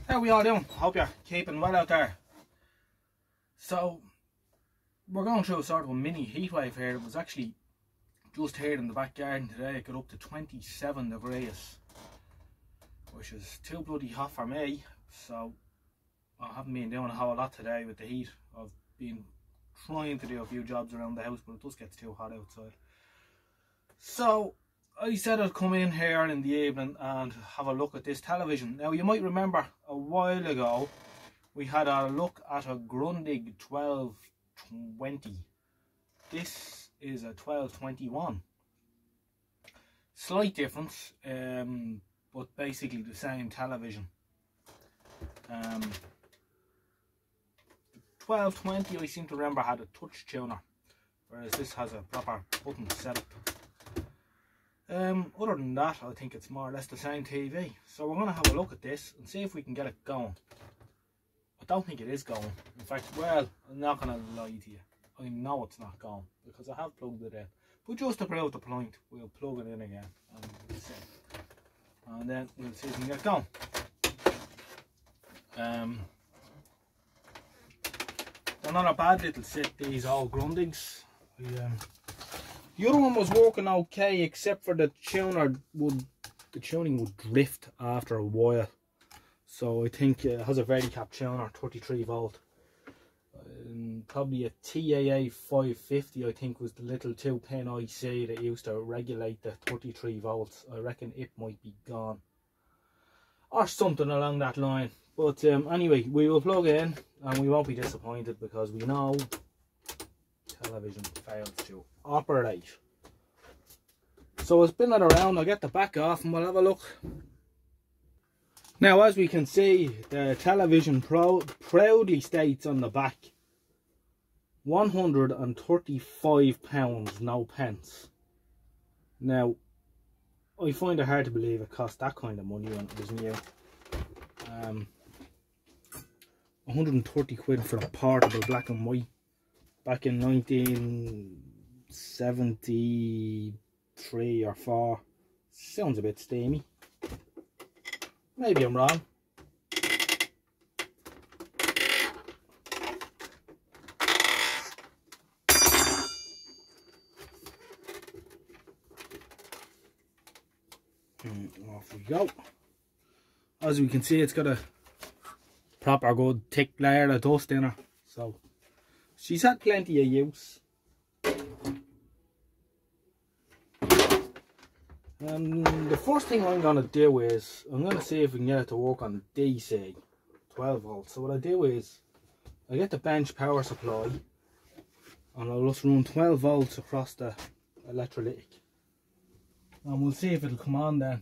How we all doing? Hope you're keeping well out there. So, we're going through a sort of a mini heatwave here. It was actually just here in the back garden today. It got up to 27 degrees, which is too bloody hot for me. So, I haven't been doing a whole lot today with the heat. I've been trying to do a few jobs around the house, but it just gets too hot outside. So, I said I'd come in here in the evening and have a look at this television. Now, you might remember a while ago we had a look at a Grundig 1220. This is a 1221. Slight difference, but basically the same television. 1220, I seem to remember, had a touch tuner, whereas this has a proper button setup. Other than that, I think it's more or less the same TV. So we're going to have a look at this and see if we can get it going. I don't think it is going. In fact, well, I'm not going to lie to you. I know it's not going because I have plugged it in. But just to prove the point, we'll plug it in again and we'll see. And then we'll see if we can get it going. They're not a bad little set, these old Grundigs. The other one was working okay, except for the tuning would drift after a while. So I think it has a Verticap tuner, 33 volt. Probably a TAA 550, I think, was the little 2-pin IC that used to regulate the 33 volts. I reckon it might be gone, or something along that line. But anyway, we will plug in and we won't be disappointed because we know television fails to operate. So I'll spin it around, I'll get the back off and we'll have a look. Now, as we can see, the television proudly states on the back £135, no pence. Now, I find it hard to believe it cost that kind of money when it was new. 130 quid for a portable black and white back in 1973 or 4. Sounds a bit steamy. Maybe I'm wrong. Off we go. As we can see, it's got a proper good thick layer of dust in her, so she's had plenty of use. The first thing I'm going to do is I'm going to see if we can get it to work on DC 12 volts. So what I do is I get the bench power supply and I'll just run 12 volts across the electrolytic and we'll see if it'll come on then.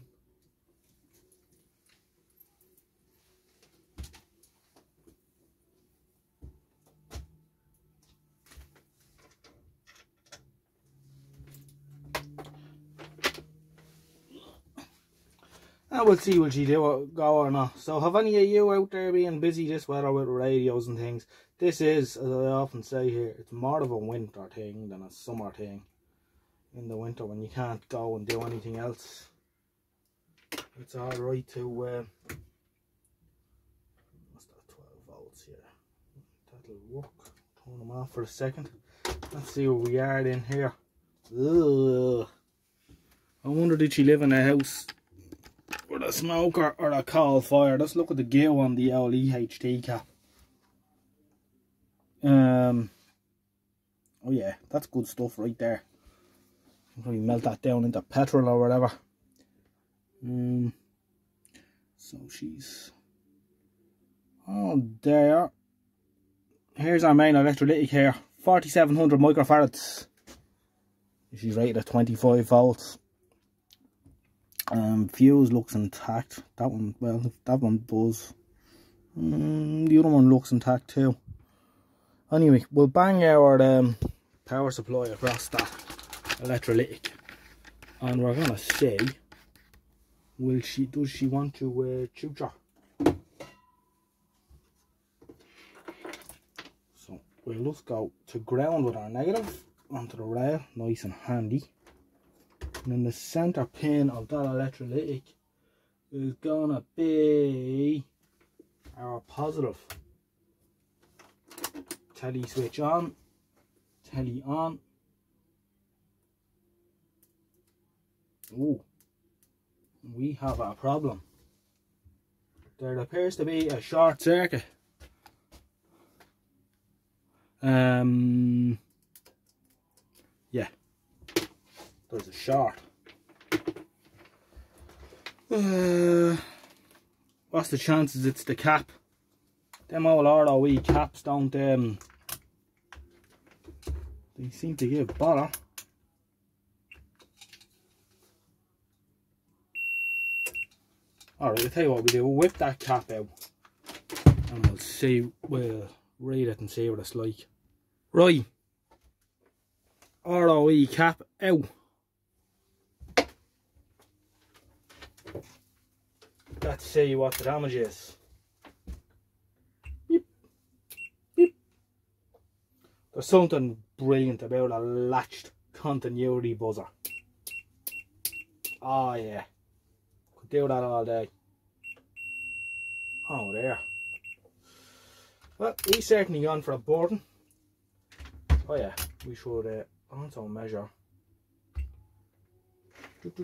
And we'll see will she do it, go or not. So have any of you out there being busy this weather with radios and things? This is, as I often say here, it's more of a winter thing than a summer thing. In the winter when you can't go and do anything else, it's alright to what's that, 12 volts here. That'll work. Turn them off for a second. Let's see where we are in here. Ugh. I wonder, did she live in a house with a smoker or a coal fire? Let's look at the gill on the old EHT cap. Oh yeah, that's good stuff right there. Probably melt that down into petrol or whatever. So she's there. Here's our main electrolytic here, 4700 microfarads. She's rated at 25 volts. Fuse looks intact. That one, well, that one does. The other one looks intact too. Anyway, we'll bang our power supply across that electrolytic and we're gonna see, does she want to tutor? So we'll just go to ground with our negative onto the rail, nice and handy. And then the center pin of that electrolytic is gonna be positive. Telly switch on, telly on. Ooh, we have a problem. There appears to be a short circuit. Yeah, there's a short. What's the chances it's the cap? Them old ROE caps don't they seem to give bother. Alright, I'll tell you what we do, we'll whip that cap out and we'll see, we'll read it and see what it's like. Right, ROE cap out. Let's see what the damage is. Beep. Beep. There's something brilliant about a latched continuity buzzer. Oh yeah, could do that all day. Oh there. Well, he's certainly gone for a boarding. Oh yeah, we should also measure. Let's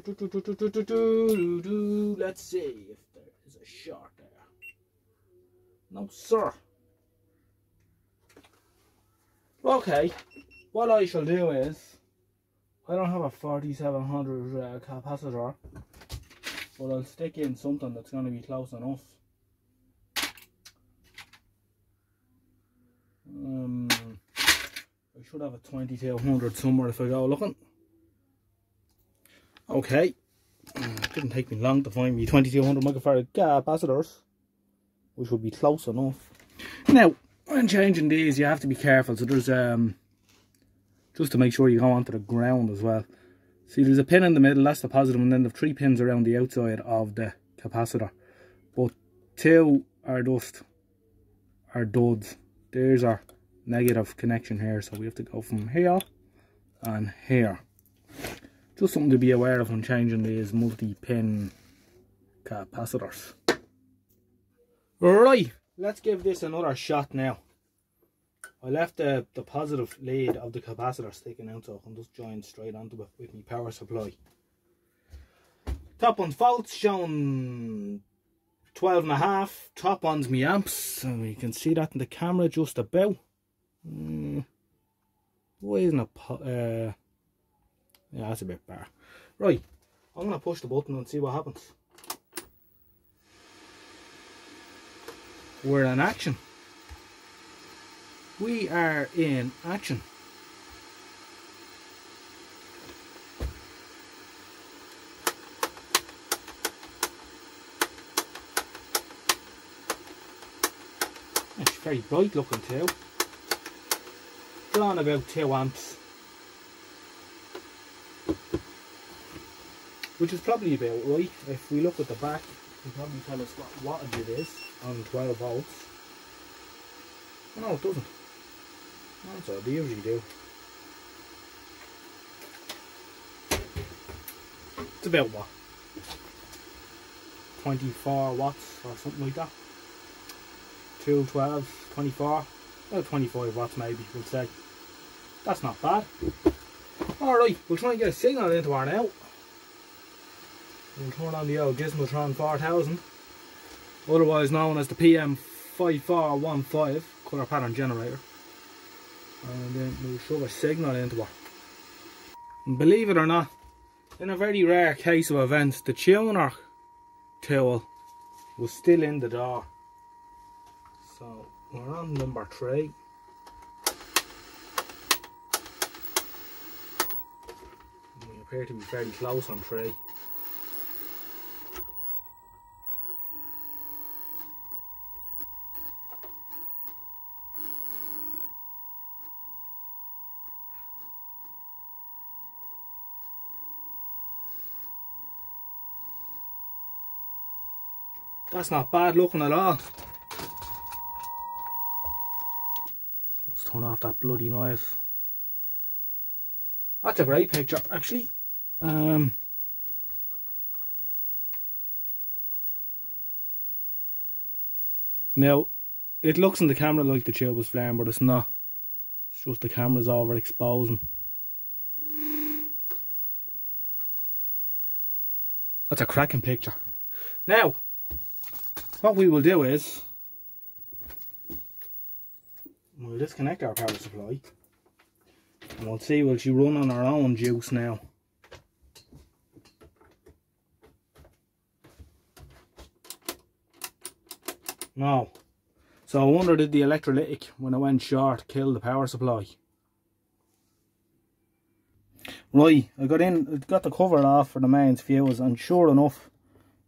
see if there is a short there. No sir. Okay, what I shall do is, I don't have a 4700 capacitor, but I'll stick in something that's going to be close enough. I should have a 2200 somewhere if I go looking. Okay, didn't take me long to find me 2200 microfarad capacitors, which would be close enough. Now, when changing these, you have to be careful. So there's just to make sure you go onto the ground as well. See, there's a pin in the middle, that's the positive, and then the 3 pins around the outside of the capacitor. But 2 are duds. There's our negative connection here, so we have to go from here and here. Just something to be aware of when changing these multi-pin capacitors. Right, let's give this another shot now. I left the positive lead of the capacitor sticking out, so I can just join straight onto it with my power supply. Top one's volts showing 12.5. Top one's my amps, so you can see that in the camera just about. Why isn't it? Yeah, that's a bit better. Right, I'm going to push the button and see what happens. We're in action. We are in action. It's very bright looking too. Drawn about 2 amps. Which is probably about right. If we look at the back, you can probably tell us what wattage it is on 12 volts. No, it doesn't. That's what they usually do. It's about what? 24 watts or something like that. 2, 12, 24, about 25 watts maybe, we'll say. That's not bad. Alright, we'll try and get a signal into our now. We'll turn on the old Gizmotron 4000, otherwise known as the PM5415 colour pattern generator. And then we'll shove a signal into it. And believe it or not, in a very rare case of events, the tuner tool was still in the door. So we're on number 3. We appear to be fairly close on 3. That's not bad looking at all. Let's turn off that bloody noise. That's a great picture, actually. Now, It looks in the camera like the tube is flaring, but it's not. It's just the camera's overexposing. That's a cracking picture. Now, what we will do is we'll disconnect our power supply and we'll see, will she run on her own juice now? No. So I wonder, did the electrolytic, when it went short, kill the power supply? Right, I got the cover off for the mains fuse, and sure enough,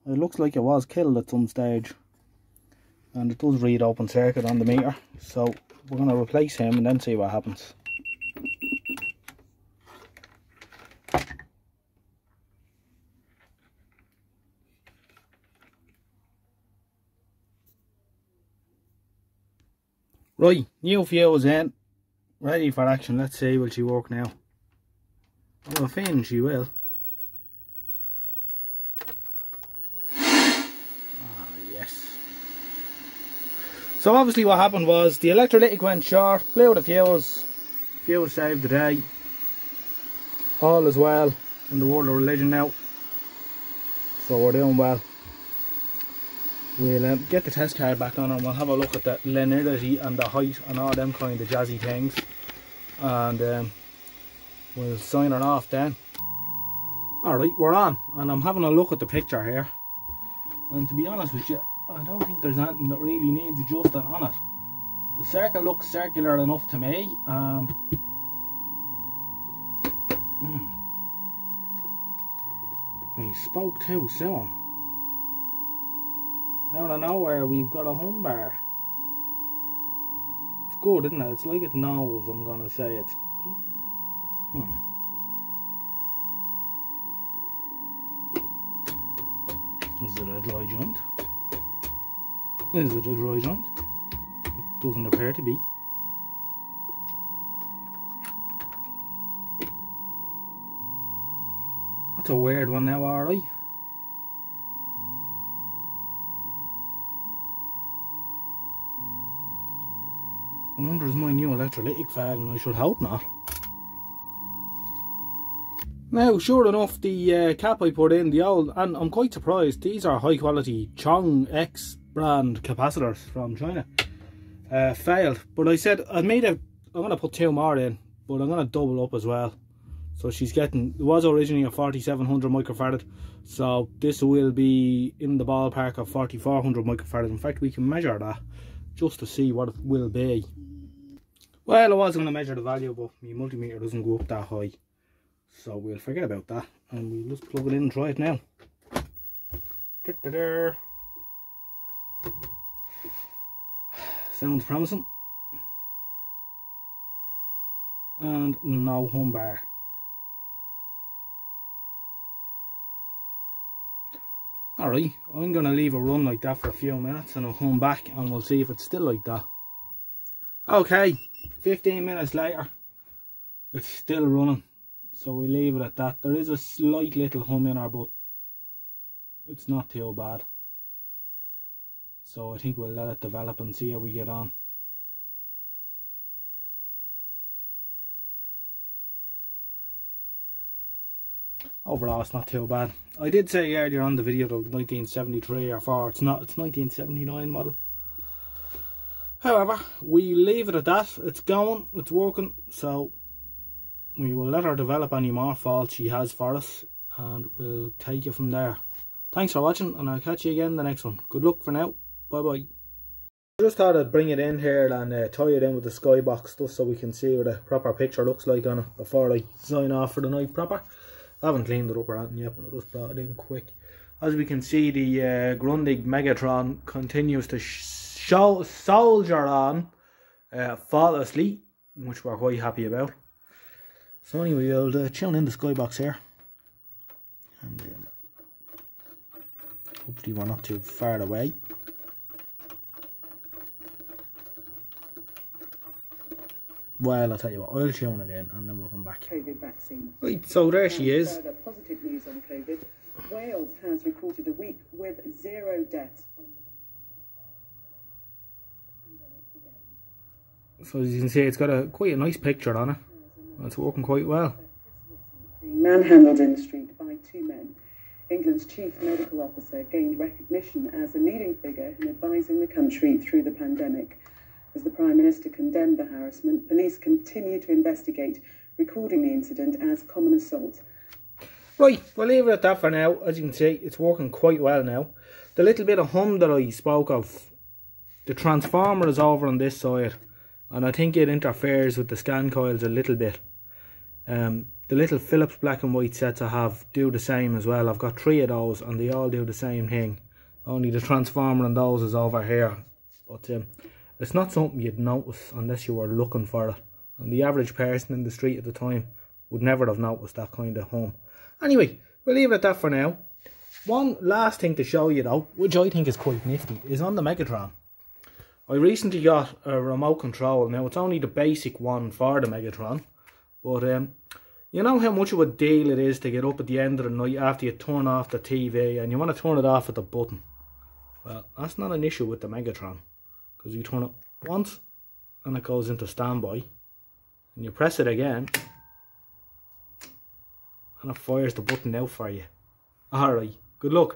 it looks like it was killed at some stage. And it does read open circuit on the meter, so we're going to replace him and then see what happens. Right, new fuse in, ready for action. Let's see, will she work now? I have a feeling she will. Ah, yes. So obviously what happened was the electrolytic went short, blew the fuse saved the day. All is well in the world of religion now, so we're doing well. We'll get the test card back on and we'll have a look at the linearity and the height and all them kind of jazzy things, and we'll sign her off then. Alright, we're on, and I'm having a look at the picture here, and to be honest with you, I don't think there's anything that really needs adjusting on it. The circle looks circular enough to me, and we spoke too soon. Out of nowhere we've got a home bar. It's good, isn't it? It's like it knows, I'm gonna say. It's Is it a dry joint? Is it a dry joint? It doesn't appear to be. That's a weird one now, alright. I wonder, is my new electrolytic failing? I should hope not. Now, sure enough, the cap I put in, the old, and I'm quite surprised, these are high quality Chong X brand capacitors from China, failed. But I said, I'm going to put 2 more in, but I'm going to double up as well. So she's getting, it was originally a 4700 microfarad, so this will be in the ballpark of 4400 microfarad. In fact, we can measure that just to see what it will be. Well, I was going to measure the value, but my multimeter doesn't go up that high, so we'll forget about that and we'll just plug it in and try it now. Sounds promising. And no home bar. Alright, I'm going to leave a run like that for a few minutes and I'll come back and we'll see if it's still like that. Okay, 15 minutes later, it's still running, so we leave it at that. There is a slight little hum in her, but it's not too bad. So I think we'll let it develop and see how we get on. Overall, it's not too bad. I did say earlier on the video that 1973 or 4, it's not, it's 1979 model. However, we leave it at that. It's going, it's working, so we will let her develop any more faults she has for us and we'll take it from there. Thanks for watching and I'll catch you again in the next one. Good luck for now. Bye bye. I just thought I'd bring it in here and tie it in with the skybox just so we can see what a proper picture looks like on it before I sign off for the night proper. I haven't cleaned it up or anything yet, but I just brought it in quick. As we can see, the Grundig Megatron continues to soldier on flawlessly, which we're quite happy about. So anyway, we'll tune in the skybox here, and hopefully we're not too far away. Well, I'll tell you what, I'll tune it in and then we'll come back. COVID vaccine. Right, so there she is. Further positive news on COVID. Wales has recorded a week with 0 deaths from the So as you can see, it's got quite a nice picture on it. It's working quite well. Being manhandled in the street by two men, England's chief medical officer gained recognition as a leading figure in advising the country through the pandemic. As the Prime Minister condemned the harassment, police continue to investigate, recording the incident as common assault. Right, we'll leave it at that for now. As you can see, it's working quite well now. The little bit of hum that I spoke of, the transformer is over on this side, and I think it interferes with the scan coils a little bit. The little Philips black and white sets I have do the same as well. I've got 3 of those and they all do the same thing. Only the transformer on those is over here. But it's not something you'd notice unless you were looking for it. And the average person in the street at the time would never have noticed that kind of hum. Anyway, we'll leave it at that for now. One last thing to show you though, which I think is quite nifty, is on the Megatron. I recently got a remote control. Now it's only the basic one for the Megatron. But you know how much of a deal it is to get up at the end of the night after you turn off the TV and you want to turn it off at the button. Well, that's not an issue with the Megatron, because you turn it once and it goes into standby, and you press it again and it fires the button out for you. Alright, good luck.